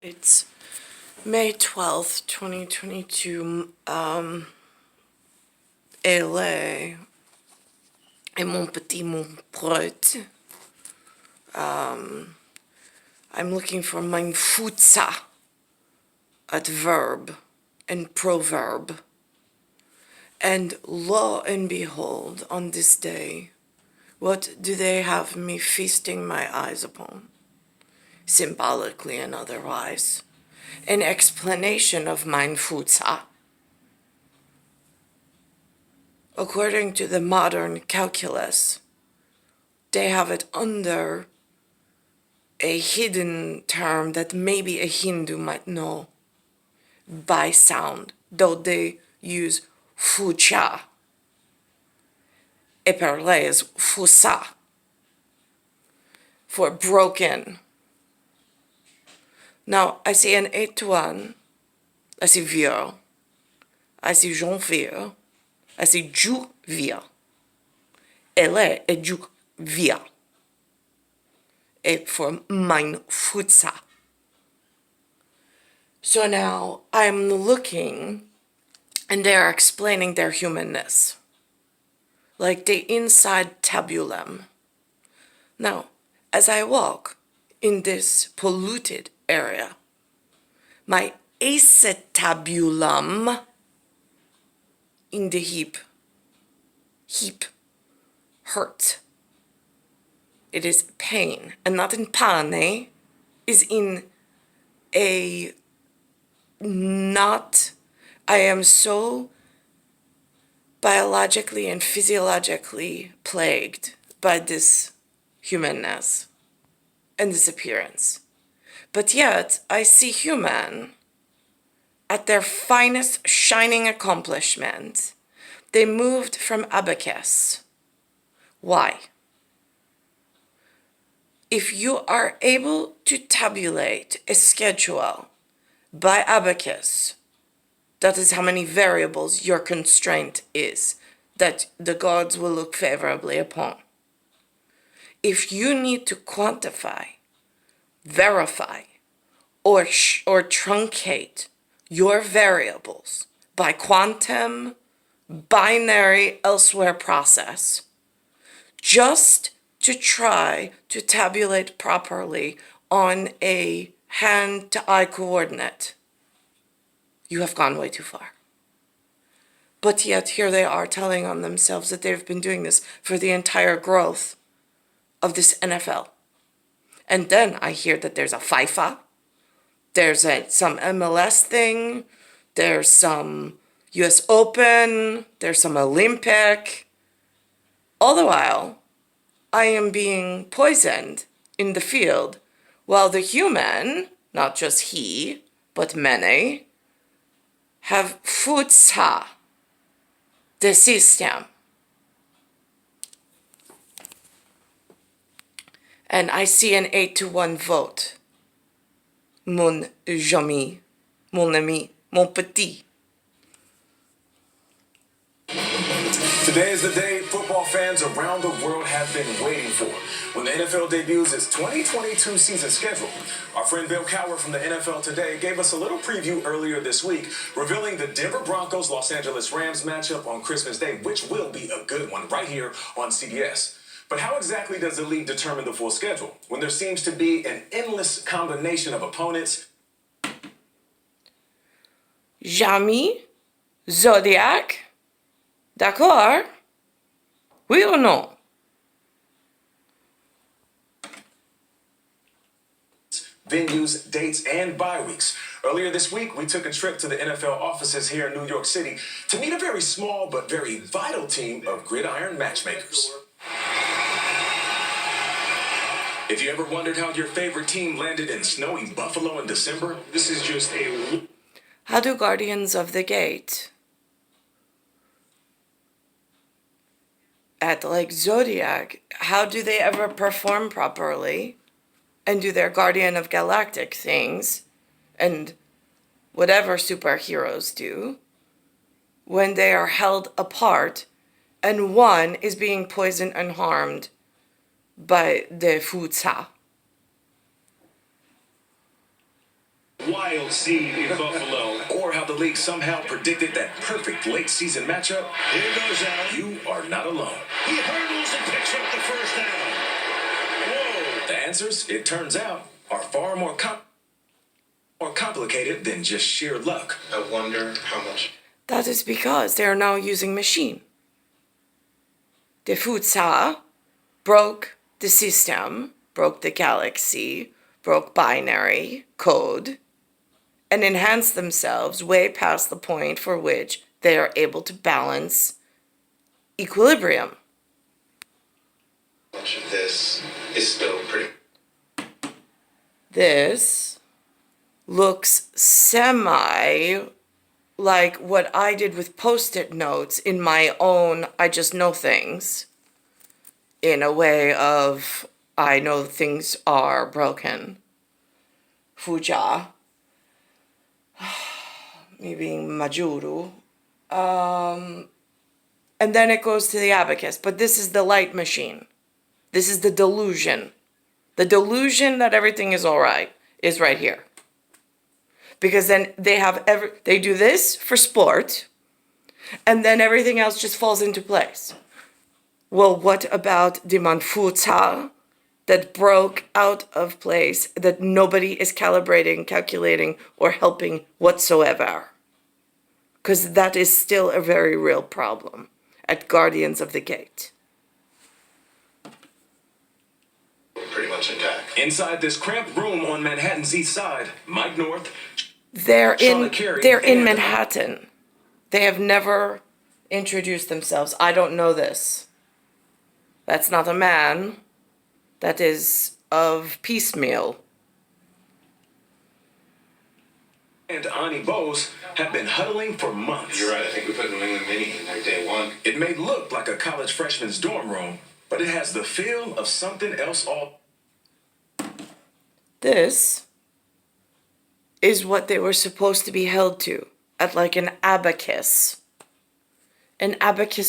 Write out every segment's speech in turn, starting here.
It's May 12th, 2022, LA, et mon petit mon prut. I'm looking for mein Footza at verb and proverb. And lo and behold, on this day, what do they have me feasting my eyes upon? Symbolically and otherwise, an explanation of mein Footza. According to the modern calculus, they have it under a hidden term that maybe a Hindu might know by sound, though they use Phooja. Et parler is Footza for broken. Now, I see an 8 to 1, I see vieux, I see Jean vieux, I see Ju vieux. Elle est Ju vieux. Et for mein Footza. So now I'm looking and they're explaining their humanness. Like the inside tabulum. Now, as I walk in this polluted area, my acetabulum in the heap hurt. It is pain, and not in pane, is in a not, I am so biologically and physiologically plagued by this humanness and this appearance. But yet, I see human at their finest shining accomplishment. They moved from abacus. Why? If you are able to tabulate a schedule by abacus, that is how many variables your constraint is that the gods will look favorably upon. If you need to quantify, verify, or truncate your variables by quantum, binary, elsewhere process, just to try to tabulate properly on a hand-to-eye coordinate, you have gone way too far. But yet here they are telling on themselves that they've been doing this for the entire growth of this NFL. And then I hear that there's a FIFA, there's some MLS thing, there's some US Open, there's some Olympic. All the while, I am being poisoned in the field, while the human, not just he, but many, have Footza, the system. And I see an 8 to 1 vote. Mon ami, mon ami, mon petit. Today is the day football fans around the world have been waiting for, when the NFL debuts its 2022 season schedule. Our friend Bill Cowher from the NFL Today gave us a little preview earlier this week, revealing the Denver Broncos-Los Angeles Rams matchup on Christmas Day, which will be a good one right here on CBS. But how exactly does the league determine the full schedule when there seems to be an endless combination of opponents? Jamy, Zodiac, d'accord? Oui ou non? Venues, dates, and bye weeks. Earlier this week, we took a trip to the NFL offices here in New York City to meet a very small but very vital team of gridiron matchmakers. If you ever wondered how your favorite team landed in snowy Buffalo in December, this is just a... How do Guardians of the Gate at like Zodiac, how do they ever perform properly and do their Guardian of Galactic things and whatever superheroes do when they are held apart and one is being poisoned and harmed by the Footza? wild seed in Buffalo. Or how the league somehow predicted that perfect late season matchup. Here goes Allen. You are not alone. He hurdles and picks up the first down. Whoa. The answers, it turns out, are far more complicated than just sheer luck. I wonder how much. That is because they are now using machine. The Footza broke the system, broke the galaxy, broke binary code, and enhanced themselves way past the point for which they are able to balance equilibrium. Much of this is still pretty. This looks semi like what I did with post-it notes in my own I just know things, in a way of I know things are broken. Phooja. Me being Majuru. And then it goes to the abacus. But this is the light machine. This is the delusion. The delusion that everything is all right is right here. Because then they do this for sport, and then everything else just falls into place. Well, what about the Footza that broke out of place, that nobody is calibrating, calculating, or helping whatsoever? Because that is still a very real problem at Guardians of the Gate. Pretty much intact. Inside this cramped room on Manhattan's east side, Mike North, They're Carey, in and- Manhattan. They have never introduced themselves. I don't know this. That's not a man. That is of piecemeal. and Ani Bose have been huddling for months. You're right. I think we put New England Mini in there day one. It may look like a college freshman's dorm room, but it has the feel of something else all. This is what they were supposed to be held to at like an abacus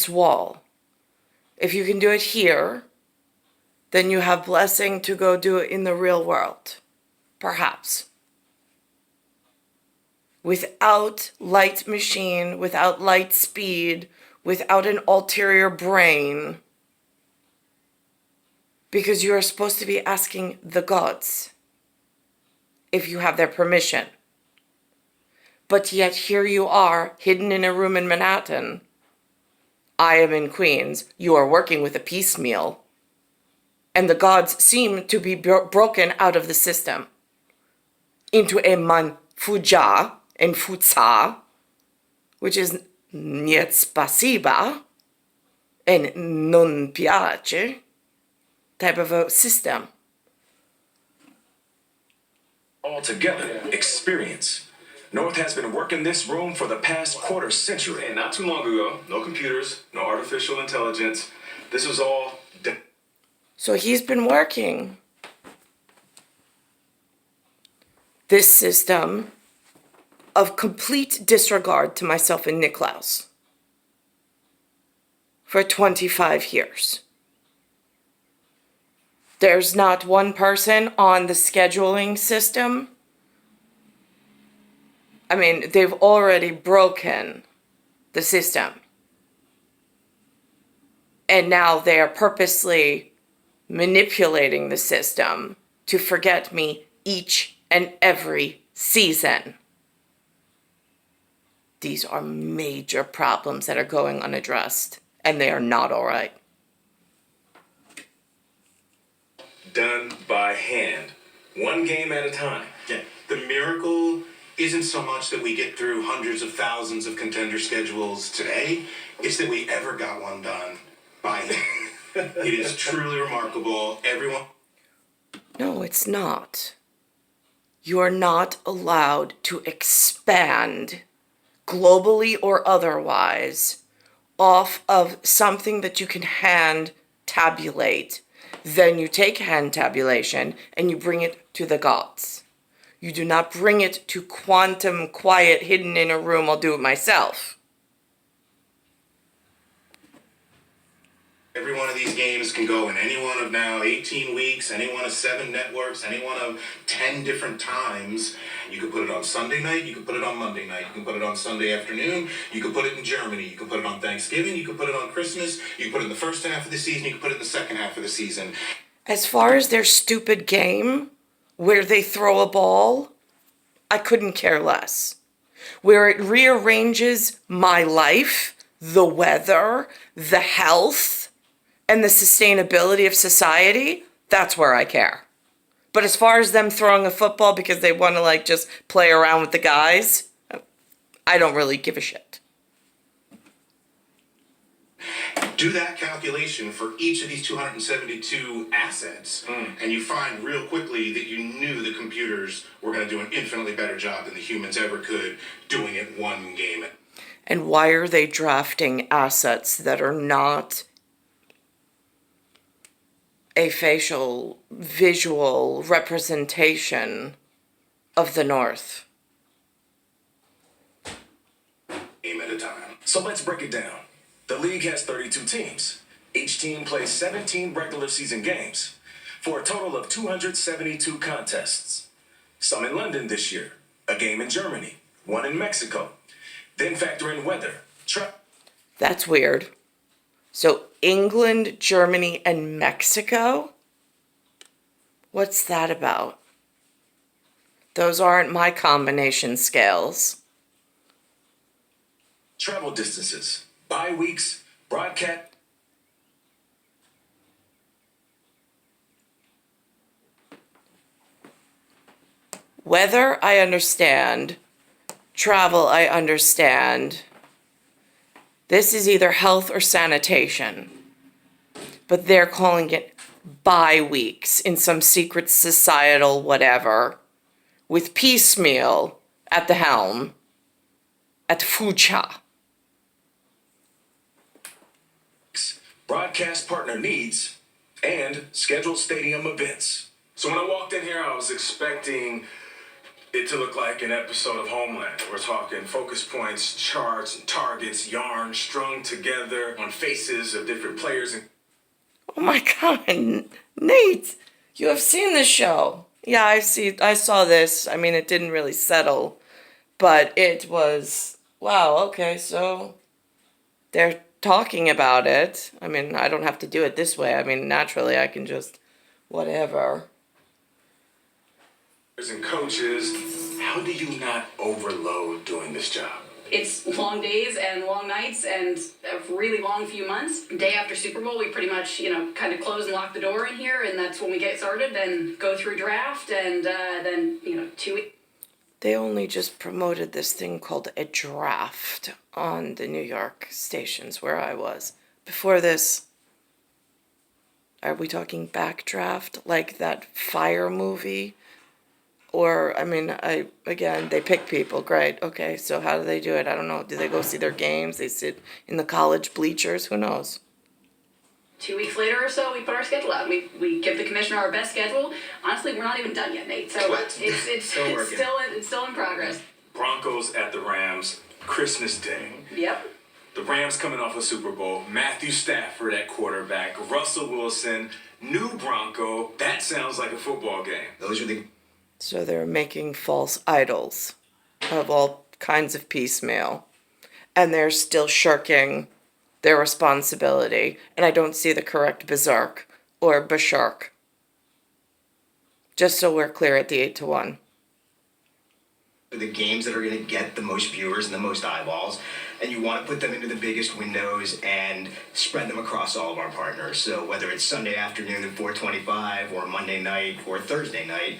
wall. If you can do it here, then you have blessing to go do it in the real world. Perhaps. Without light machine, without light speed, without an ulterior brain. Because you are supposed to be asking the gods if you have their permission. But yet here you are, hidden in a room in Manhattan. I am in Queens. You are working with a piecemeal. And the gods seem to be broken out of the system into a Phooja and Footza, which is niet spasiba and non piace type of a system. Altogether, experience. North has been working this room for the past quarter century. And not too long ago, no computers, no artificial intelligence. This was all. So he's been working this system of complete disregard to myself and Nicole for 25 years. There's not one person on the scheduling system. I mean, they've already broken the system. And now they are purposely manipulating the system to forget me each and every season. These are major problems that are going unaddressed, and they are not all right. Done by hand, one game at a time. Yeah, the miracle isn't so much that we get through hundreds of thousands of contender schedules today, it's that we ever got one done by hand. It is truly remarkable. Everyone. No, it's not. You are not allowed to expand, globally or otherwise, off of something that you can hand tabulate. Then you take hand tabulation and you bring it to the gods. You do not bring it to quantum quiet hidden in a room, I'll do it myself. Every one of these games can go in any one of now 18 weeks, any one of 7 networks, any one of 10 different times. You could put it on Sunday night, you could put it on Monday night, you can put it on Sunday afternoon, you could put it in Germany, you can put it on Thanksgiving, you can put it on Christmas, you can put it in the first half of the season, you can put it in the second half of the season. As far as their stupid game, where they throw a ball, I couldn't care less. Where it rearranges my life, the weather, the health, and the sustainability of society, that's where I care. But as far as them throwing a football because they want to like just play around with the guys, I don't really give a shit. Do that calculation for each of these 272 assets, and you find real quickly that you knew the computers were going to do an infinitely better job than the humans ever could doing it one game. And why are they drafting assets that are not a facial, visual representation of the North? Game at a time. So let's break it down. The league has 32 teams. Each team plays 17 regular season games for a total of 272 contests. Some in London this year, a game in Germany, one in Mexico. Then factor in weather. That's weird. So England, Germany, and Mexico? What's that about? Those aren't my combination scales. Travel distances, bye weeks, broadcast. Weather, I understand. Travel, I understand. This is either health or sanitation. But they're calling it bye weeks in some secret societal whatever, with piecemeal at the helm at Phooja. Broadcast partner needs, and scheduled stadium events. So when I walked in here, I was expecting it to look like an episode of Homeland. We're talking focus points, charts, and targets, yarn strung together on faces of different players. And Oh my God, Nate, you have seen this show. Yeah, I saw this. I mean, it didn't really settle, but it was, wow, okay, so they're talking about it. I mean, I don't have to do it this way. I mean, naturally, I can just, whatever. and coaches, how do you not overload doing this job? It's long days and long nights and a really long few months. Day after Super Bowl, we pretty much, kind of close and lock the door in here, and that's when we get started. Then go through draft, and then 2 weeks. They only just promoted this thing called a draft on the New York stations where I was. Before this, are we talking backdraft, like that Fire movie? Or, I mean, they pick people, great. Okay, so how do they do it? I don't know. Do they go see their games? They sit in the college bleachers? Who knows? 2 weeks later or so, we put our schedule out. We give the commissioner our best schedule. Honestly, we're not even done yet, Nate. So What? it's still in progress. Broncos at the Rams, Christmas Day. Yep. The Rams coming off a Super Bowl, Matthew Stafford at quarterback, Russell Wilson, new Bronco. That sounds like a football game. Those are the So they're making false idols of all kinds of piecemeal. And they're still shirking their responsibility. And I don't see the correct berserk or bashark. Just so we're clear at the 8-1. The games that are going to get the most viewers and the most eyeballs, and you want to put them into the biggest windows and spread them across all of our partners. So whether it's Sunday afternoon at 4:25 or Monday night or Thursday night,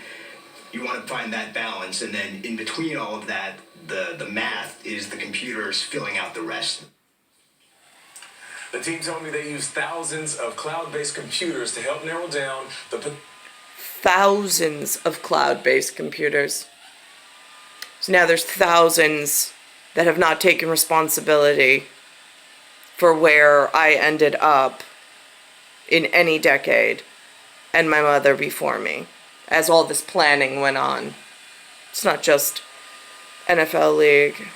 you want to find that balance, and then in between all of that, the math is the computers filling out the rest. The team told me they use thousands of cloud-based computers to help narrow down the... Thousands of cloud-based computers. So now there's thousands that have not taken responsibility for where I ended up in any decade, and my mother before me, as all this planning went on. It's not just NFL league.